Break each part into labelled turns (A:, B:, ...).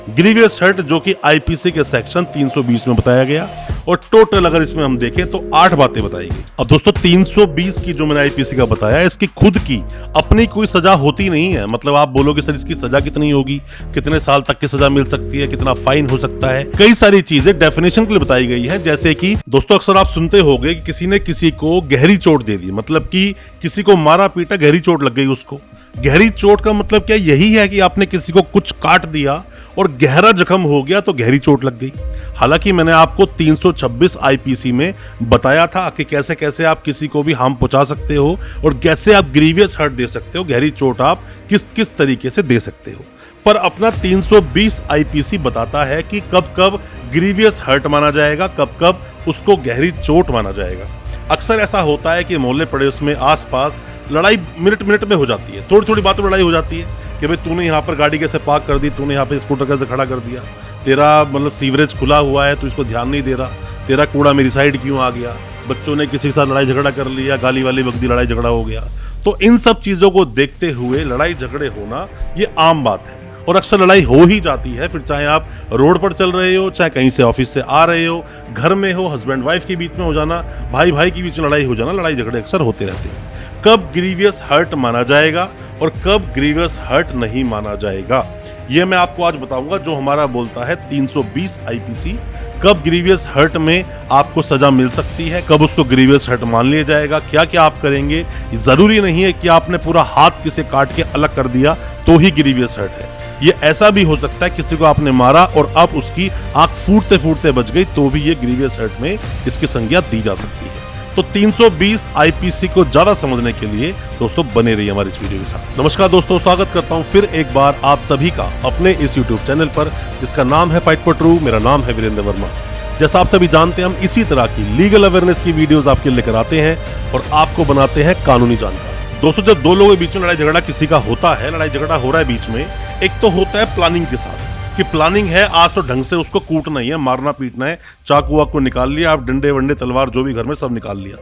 A: Grievous hurt जो कि IPC के सेक्शन 320 में बताया गया और टोटल अगर इसमें हम देखें तो 8 बातें बताई गई। अब दोस्तों 320 की जो मैंने आईपीसी का बताया, इसकी खुद की अपनी कोई सजा होती नहीं है। मतलब आप बोलोगे सर इसकी सजा कितनी होगी, कितने साल तक की सजा मिल सकती है, कितना फाइन हो सकता है, कई सारी चीजें डेफिनेशन के लिए बताई गई है। जैसे कि दोस्तों अक्सर आप सुनते होंगे कि किसी ने किसी को गहरी चोट दे दी, मतलब कि किसी को मारा पीटा, गहरी चोट लग गई उसको। गहरी चोट का मतलब क्या यही है कि आपने किसी को कुछ काट दिया और गहरा जख्म हो गया तो गहरी चोट लग गई। हालांकि मैंने आपको 326 आईपीसी में बताया था कि कैसे कैसे आप किसी को भी हार्म पहुंचा सकते हो और कैसे आप ग्रीवियस हर्ट दे सकते हो, गहरी चोट आप किस किस तरीके से दे सकते हो। पर अपना 320 आईपीसी बताता है कि कब कब ग्रीवियस हर्ट माना जाएगा, कब कब उसको गहरी चोट माना जाएगा। अक्सर ऐसा होता है कि मोहल्ले पड़ोस में आसपास लड़ाई मिनट मिनट में हो जाती है, थोड़ी थोड़ी बातों में लड़ाई हो जाती है कि भाई तूने यहाँ पर गाड़ी कैसे पार्क कर दी, तूने यहाँ पे स्कूटर कैसे खड़ा कर दिया, तेरा मतलब सीवरेज खुला हुआ है तो इसको ध्यान नहीं दे रहा, तेरा कूड़ा मेरी साइड क्यों आ गया, बच्चों ने किसी के साथ लड़ाई झगड़ा कर लिया, गाली वाली बकदी लड़ाई झगड़ा हो गया। तो इन सब चीज़ों को देखते हुए लड़ाई झगड़े होना ये आम बात है और अक्सर लड़ाई हो ही जाती है। फिर चाहे आप रोड पर चल रहे हो, चाहे कहीं से ऑफिस से आ रहे हो, घर में हो, हस्बैंड वाइफ के बीच में हो जाना, भाई भाई के बीच में लड़ाई हो जाना, लड़ाई झगड़े अक्सर होते रहते हैं। कब ग्रीवियस हर्ट माना जाएगा और कब ग्रीवियस हर्ट नहीं माना जाएगा, ये मैं आपको आज बताऊंगा। जो हमारा बोलता है 320 आईपीसी, कब ग्रीवियस हर्ट में आपको सजा मिल सकती है, कब उसको ग्रीवियस हर्ट मान लिया जाएगा, क्या क्या आप करेंगे। जरूरी नहीं है कि आपने पूरा हाथ किसे काट के अलग कर दिया तो ही ग्रीवियस हर्ट है। ये ऐसा भी हो सकता है किसी को आपने मारा और अब उसकी आंख फूटते फूटते बच गई तो भी ये ग्रीवियस हर्ट में इसकी संज्ञा दी जा सकती है। तो 320 आईपीसी को ज्यादा समझने के लिए दोस्तों बने रहिए हमारे इस वीडियो के साथ। नमस्कार दोस्तों, स्वागत करता हूं फिर एक बार आप सभी का अपने इस यूट्यूब चैनल पर जिसका नाम है फाइट फॉर ट्रू। मेरा नाम है वीरेंद्र वर्मा। जैसा आप सभी जानते हैं, हम इसी तरह की लीगल अवेयरनेस की वीडियोस आपके लेकर आते हैं और आपको बनाते हैं कानूनी जानकारी। दोस्तों जब दो लोगों के बीच में लड़ाई झगड़ा किसी का होता है, लड़ाई झगड़ा हो रहा है बीच में, एक तो होता है प्लानिंग के साथ कि प्लानिंग है आज तो ढंग से उसको कूटना ही है, मारना पीटना है, चाकू वाकू निकाल लिया, आप डंडे वंडे तलवार जो भी घर में सब निकाल लिया,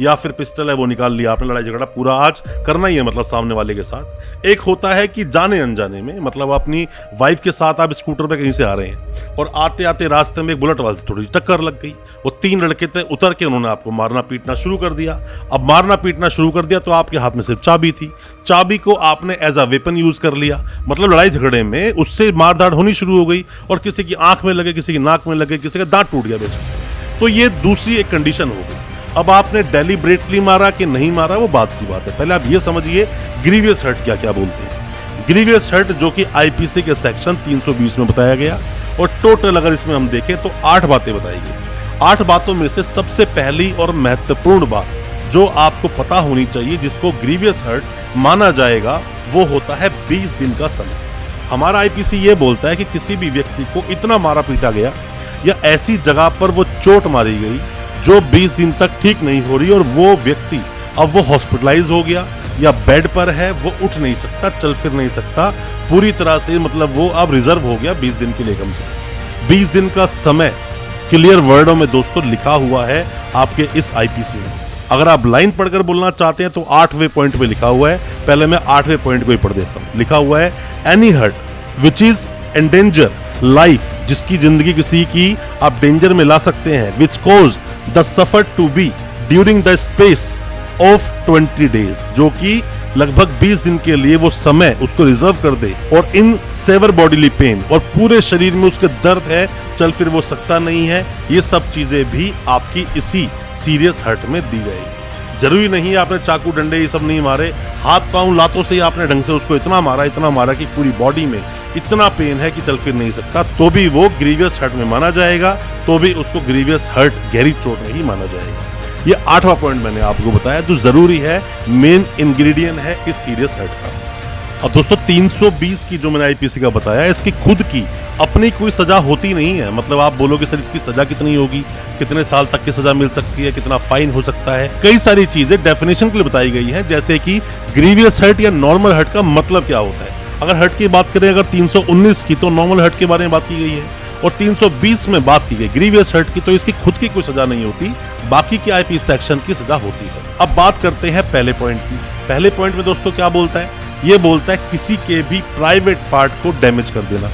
A: या फिर पिस्टल है वो निकाल लिया, आपने लड़ाई झगड़ा पूरा आज करना ही है मतलब सामने वाले के साथ। एक होता है कि जाने अनजाने में, मतलब अपनी वाइफ के साथ आप स्कूटर पे कहीं से आ रहे हैं और आते आते रास्ते में एक बुलेट वाले से थोड़ी टक्कर लग गई, वो 3 लड़के थे, उतर के उन्होंने आपको मारना पीटना शुरू कर दिया। अब मारना पीटना शुरू कर दिया तो आपके हाथ में सिर्फ चाबी थी, चाबी को आपने एज अ वेपन यूज कर लिया। मतलब लड़ाई झगड़े में उससे मारधाड़ होनी शुरू हो गई और किसी की आंख में लगे, किसी की नाक में लगे, किसी का दांत टूट गया बेचारा। तो ये दूसरी एक कंडीशन हो गई। अब आपने डेलिब्रेटली मारा कि नहीं मारा वो बात की बात है। पहले आप ये समझिए ग्रीवियस हर्ट क्या क्या बोलते हैं। ग्रीवियस हर्ट जो कि आईपीसी के सेक्शन 320 में बताया गया और टोटल अगर इसमें हम देखें तो 8 बातें बताई गई। 8 बातों में से सबसे पहली और महत्वपूर्ण बात जो आपको पता होनी चाहिए जिसको ग्रीवियस हर्ट माना जाएगा वो होता है 20 दिन का समय। हमारा आईपीसी ये बोलता है कि किसी भी व्यक्ति को इतना मारा पीटा गया या ऐसी जगह पर वो चोट मारी गई जो 20 दिन तक ठीक नहीं हो रही और वो व्यक्ति अब वो हॉस्पिटलाइज हो गया या बेड पर है, वो उठ नहीं सकता, चल फिर नहीं सकता, पूरी तरह से मतलब वो अब रिजर्व हो गया 20 दिन के लिए कम से कम। 20 दिन का समय क्लियर वर्डों में दोस्तों लिखा हुआ है आपके इस आईपीसी में। अगर आप लाइन पढ़कर बोलना चाहते हैं तो 8वें पॉइंट पे लिखा हुआ है, पहले मैं 8वें पॉइंट को ही पढ़ देता हूँ। लिखा हुआ है any hurt which is endanger life, जिसकी जिंदगी किसी की आप डेंजर में ला सकते हैं, which causes the suffer to be during the space of 20 days, जो कि लगभग 20 दिन के लिए वो समय उसको रिजर्व कर दे, और इन सेवर बॉडीली पेन, और पूरे शरीर में उसके दर्द है, चल फिर वो सकता नहीं है, ये सब चीजें भी आपकी इसी सीरियस हर्ट में दी जाएगी। जरूरी नहीं है आपने चाकू डंडे ये सब नहीं मारे, हाथ पांव लातों से ही आपने ढंग से उसको इतना मारा कि पूरी बॉडी में इतना पेन है कि चल फिर नहीं सकता, तो भी वो ग्रीवियस हर्ट में माना जाएगा, तो भी उसको ग्रीवियस हर्ट गहरी चोट में ही माना जाएगा। ये 8वां पॉइंट मैंने आपको बताया जो जरूरी है, मेन इंग्रेडिएंट है इस सीरियस हर्ट का। अब दोस्तों 320 की जो मैंने आईपीसी का बताया, इसकी खुद की अपनी कोई सजा होती नहीं है। मतलब आप बोलोगे सर इसकी सजा कितनी होगी, कितने साल तक की सजा मिल सकती है, कितना फाइन हो सकता है, कई सारी चीजें डेफिनेशन के लिए बताई गई है। जैसे कि ग्रीवियस हर्ट या नॉर्मल हर्ट का मतलब क्या होता है। अगर हर्ट की बात करें अगर 319 की, तो नॉर्मल हर्ट के बारे में बात की गई है, और 320 में बात की गई ग्रीवियस हर्ट की, तो इसकी खुद की कोई सजा नहीं होती, बाकी के आईपी सेक्शन की सजा होती है। अब बात करते हैं पहले पॉइंट की। पहले पॉइंट में दोस्तों क्या बोलता है, ये बोलता है किसी के भी प्राइवेट पार्ट को डैमेज कर देना।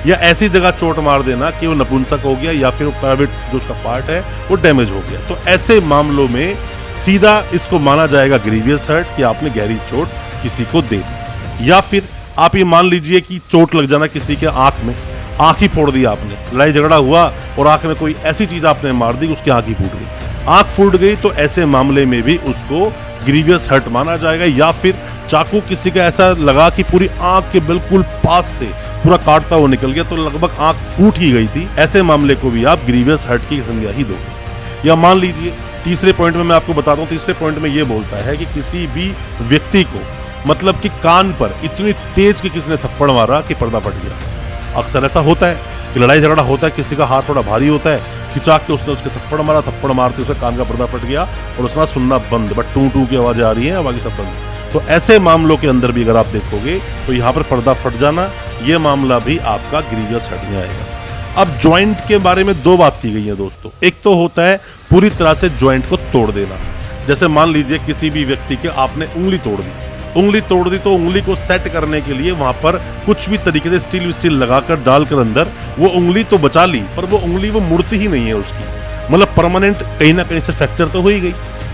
A: या ऐसी जगह चोट मार देना कि वो नपुंसक हो गया या फिर वो प्राइवेट जो उसका पार्ट है वो डैमेज हो गया। तो ऐसे मामलों में सीधा इसको माना जाएगा ग्रीवियस हर्ट कि आपने गहरी चोट किसी को दे दी। या फिर आप ये मान लीजिए कि चोट लग जाना किसी के आंख में, आंख ही फोड़ दी आपने, लड़ाई झगड़ा हुआ और आंख में कोई ऐसी चीज आपने मार दी उसकी आंख ही फूट गई, आंख फूट गई, तो ऐसे मामले में भी उसको ग्रीवियस हर्ट माना जाएगा। या फिर चाकू किसी का ऐसा लगा कि पूरी आंख के बिल्कुल पास से पूरा काटता हुआ निकल गया, तो लगभग आंख फूट ही गई थी, ऐसे मामले को भी आप ग्रीवियस हर्ट की संज्ञा ही दोगे। या मान लीजिए तीसरे पॉइंट में मैं आपको बताता हूँ, तीसरे पॉइंट में ये बोलता है कि किसी भी व्यक्ति को मतलब कि कान पर इतनी तेज कि किसी ने थप्पड़ मारा कि पर्दा फट गया। अक्सर ऐसा होता है कि लड़ाई झगड़ा होता है, किसी का हाथ थोड़ा भारी होता है, खिंचा के उसने उसके थप्पड़ मारा, थप्पड़ मारते उसके कान का पर्दा फट गया और उसने सुनना बंद, बट टू टू की आवाज आ रही है, बाकी सब बंद। तो ऐसे मामलों के अंदर भी अगर आप देखोगे तो यहाँ पर पर्दा फट जाना, ये मामला भी आपका ग्रीवियस हर्ट में आएगा। अब ज्वाइंट के बारे में दो बात की गई है दोस्तों। एक तो होता है पूरी तरह से ज्वाइंट को तोड़ देना, जैसे मान लीजिए किसी भी व्यक्ति के आपने उंगली तोड़ दी, उंगली तोड़ दी तो उंगली को सेट करने के लिए वहां पर कुछ भी तरीके से स्टील लगाकर डालकर अंदर वो उंगली तो बचा ली, पर वो उंगली वो मुड़ती ही नहीं है उसकी, मतलब परमानेंट कहीं ना कहीं से फ्रैक्चर तो हो ही गई।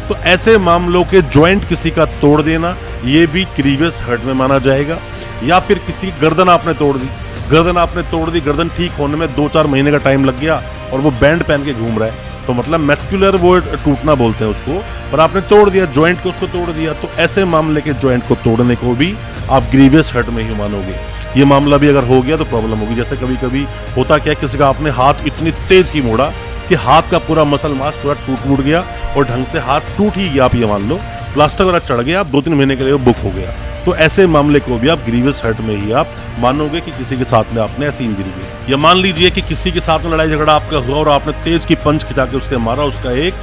A: तो ऐसे मामलों के ज्वाइंट किसी का तोड़ देना ये भी ग्रीवियस हर्ट में माना जाएगा। या फिर किसी की गर्दन आपने तोड़ दी, गर्दन आपने तोड़ दी, गर्दन ठीक होने में 2-4 महीने का टाइम लग गया और वो बैंड पहन के घूम रहा है, तो मतलब मैस्कुलर वो टूटना बोलते हैं उसको, पर आपने तोड़ दिया ज्वाइंट को, उसको तोड़ दिया, तो ऐसे मामले के ज्वाइंट को तोड़ने को भी आप ग्रीवियस हर्ट में ही मानोगे। ये मामला भी अगर हो गया तो प्रॉब्लम होगी। जैसे कभी कभी होता क्या, किसी का आपने हाथ इतनी तेज की मोड़ा कि हाथ का पूरा मसल मास पूरा टूट गया और ढंग से हाथ टूट ही गया, आप ये मान लो प्लास्टर वगैरह चढ़ गया, 2-3 महीने के लिए वो बुक हो गया, तो ऐसे मामले को भी आप ग्रीवियस हर्ट में ही आप मानोगे कि किसी के साथ में आपने ऐसी इंजरी की। या मान लीजिए कि किसी के साथ में लड़ाई झगड़ा आपका हुआ और आपने तेज की पंच खिंचा के उसके मारा, उसका एक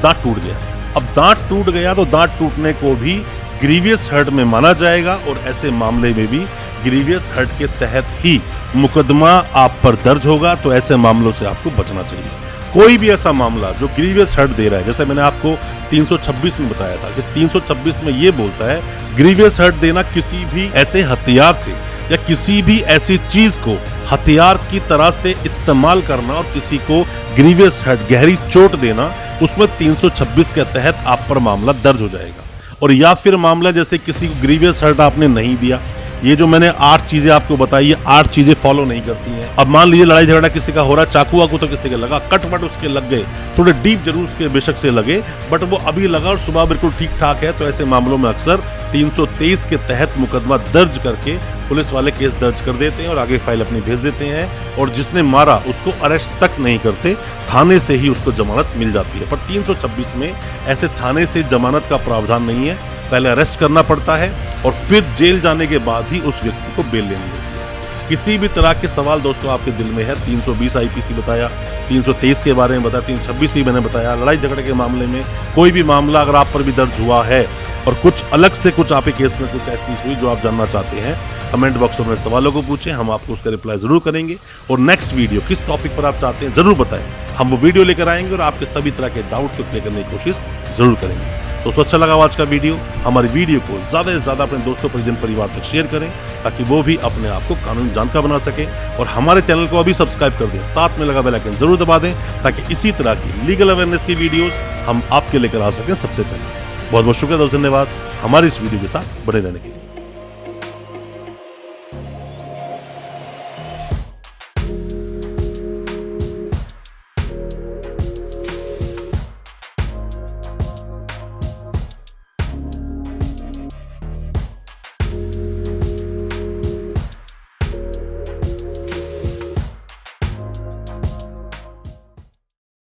A: दांत टूट गया। अब दांत टूट गया तो दांत टूटने को भी ग्रीवियस हर्ट में माना जाएगा और ऐसे मामले में भी ग्रीवियस हर्ट के तहत ही मुकदमा आप पर दर्ज होगा। तो ऐसे मामलों से आपको बचना चाहिए। कोई भी ऐसा मामला जो ग्रीवियस हर्ट दे रहा है, जैसे मैंने आपको 326 में बताया था कि 326 में ये बोलता है ग्रीवियस हर्ट देना किसी भी ऐसे हथियार से या किसी भी ऐसी चीज को हथियार की तरह से इस्तेमाल करना और किसी को ग्रीवियस हर्ट गहरी चोट देना, उसमें 326 के तहत आप पर मामला दर्ज हो जाएगा। और या फिर मामला जैसे किसी को ग्रीवियस हर्ट आपने नहीं दिया, ये जो मैंने 8 चीजें आपको बताई, ये 8 चीजें फॉलो नहीं करती हैं। अब मान लीजिए लड़ाई झगड़ा किसी का हो रहा है, चाकू वाकू तो किसी के लगा, कट वट उसके लग गए, थोड़े डीप जरूर उसके बेशक से लगे, बट वो अभी लगा और सुबह बिल्कुल ठीक ठाक है, तो ऐसे मामलों में अक्सर 323 के तहत मुकदमा दर्ज करके पुलिस वाले केस दर्ज कर देते हैं और आगे फाइल अपनी भेज देते हैं, और जिसने मारा उसको अरेस्ट तक नहीं करते, थाने से ही उसको जमानत मिल जाती है। पर 326 में ऐसे थाने से जमानत का प्रावधान नहीं है, पहले अरेस्ट करना पड़ता है और फिर जेल जाने के बाद ही उस व्यक्ति को बेल लेनी होती है। किसी भी तरह के सवाल दोस्तों आपके दिल में है, 320 आईपीसी बताया, 323 के बारे में बताया, 326 ही मैंने बताया, लड़ाई झगड़े के मामले में कोई भी मामला अगर आप पर भी दर्ज हुआ है और कुछ अलग से कुछ आपके केस में कुछ ऐसी हुई जो आप जानना चाहते हैं, कमेंट बॉक्स में अपने सवालों को पूछें, हम आपको उसका रिप्लाई जरूर करेंगे। और नेक्स्ट वीडियो किस टॉपिक पर आप चाहते हैं जरूर बताएं, हम वो वीडियो लेकर आएंगे और आपके सभी तरह के डाउट्स को क्लियर करने की कोशिश जरूर करेंगे। दोस्तों अच्छा लगा आज का वीडियो, हमारी वीडियो को ज्यादा से ज्यादा अपने दोस्तों परिजन परिवार तक शेयर करें ताकि वो भी अपने आप को कानूनी जानकार बना सके, और हमारे चैनल को अभी सब्सक्राइब कर दें, साथ में लगा बेल आइकन जरूर दबा दें ताकि इसी तरह की लीगल अवेयरनेस की वीडियोस हम आपके लेकर आ सकें सबसे पहले। बहुत बहुत शुक्रिया दोस्तों, धन्यवाद हमारी इस वीडियो के साथ बने रहने के लिए।